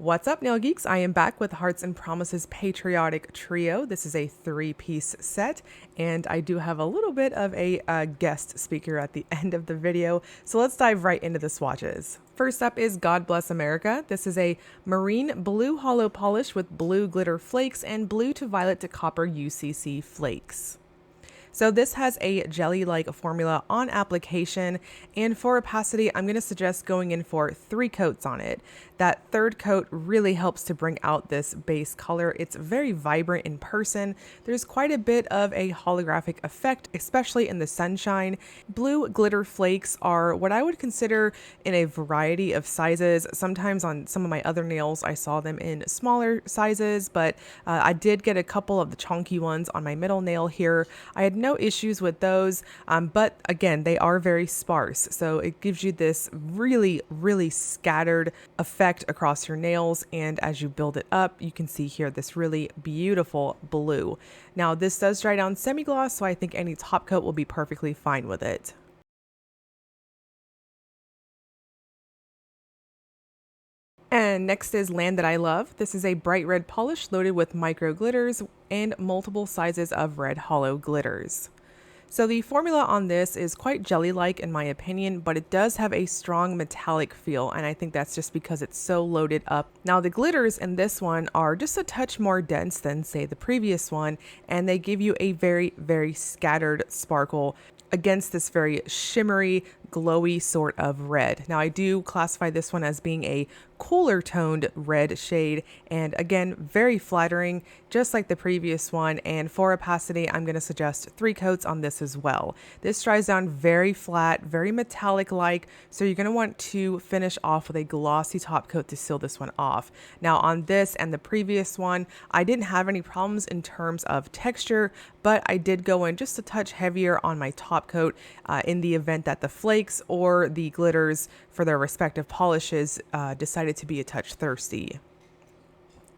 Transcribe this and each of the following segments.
What's up, nail geeks? I am back with Hearts and Promises Patriotic Trio. This is a 3-piece set, and I do have a little bit of a guest speaker at the end of the video. So let's dive right into the swatches. First up is God Bless America. This is a marine blue hollow polish with blue glitter flakes and blue to violet to copper UCC flakes. So this has a jelly-like formula on application, and for opacity, I'm going to suggest going in for 3 coats on it. That third coat really helps to bring out this base color. It's very vibrant in person. There's quite a bit of a holographic effect, especially in the sunshine. Blue glitter flakes are what I would consider in a variety of sizes. Sometimes on some of my other nails, I saw them in smaller sizes, but I did get a couple of the chunky ones on my middle nail here. I had no issues with those, but again, they are very sparse, so it gives you this really scattered effect across your nails, and as you build it up, you can see here this really beautiful blue. Now this does dry down semi-gloss, so I think any top coat will be perfectly fine with it. And next is Land That I Love. This is a bright red polish loaded with micro glitters and multiple sizes of red hollow glitters. So the formula on this is quite jelly-like in my opinion, but it does have a strong metallic feel, and I think that's just because it's so loaded up. Now the glitters in this one are just a touch more dense than say the previous one, and they give you a very scattered sparkle against this very shimmery, glowy sort of red. Now I do classify this one as being a cooler toned red shade, and again, very flattering, just like the previous one. And for opacity, I'm going to suggest 3 coats on this as well. This dries down very flat, very metallic like, so you're going to want to finish off with a glossy top coat to seal this one off. Now on this and the previous one, I didn't have any problems in terms of texture, but I did go in just a touch heavier on my top coat in the event that the flakes or the glitters for their respective polishes decided to be a touch thirsty.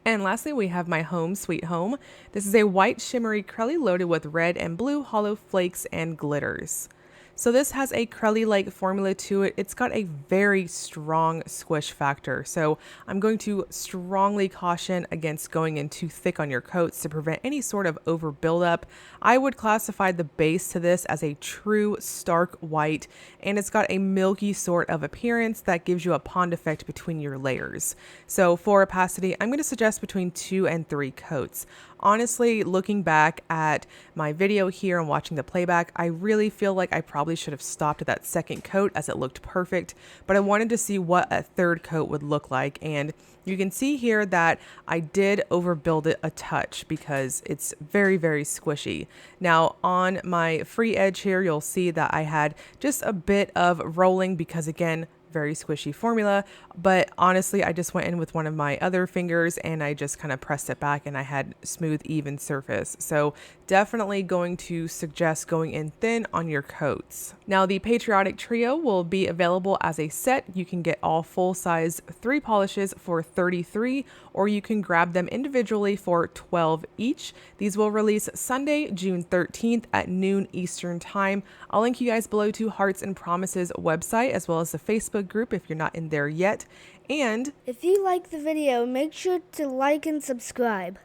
And lastly, we have my Home Sweet Home. This is a white shimmery crelly loaded with red and blue hollow flakes and glitters. So this has a crelly-like formula to it. It's got a very strong squish factor. So I'm going to strongly caution against going in too thick on your coats to prevent any sort of over buildup. I would classify the base to this as a true stark white, and it's got a milky sort of appearance that gives you a pond effect between your layers. So for opacity, I'm going to suggest between 2 and 3 coats. Honestly, looking back at my video here and watching the playback, I really feel like I probably should have stopped at that second coat as it looked perfect, but I wanted to see what a third coat would look like. And you can see here that I did overbuild it a touch because it's very squishy. Now on my free edge here, you'll see that I had just a bit of rolling because again, very squishy formula, but honestly I just went in with one of my other fingers and I just kind of pressed it back and I had smooth even surface. So definitely going to suggest going in thin on your coats. Now the Patriotic Trio will be available as a set. You can get all full size 3 polishes for $33, or you can grab them individually for $12 each. These will release Sunday, June 13th at noon Eastern time. I'll link you guys below to Hearts and Promises website as well as the Facebook group if you're not in there yet. And if you like the video, make sure to like and subscribe.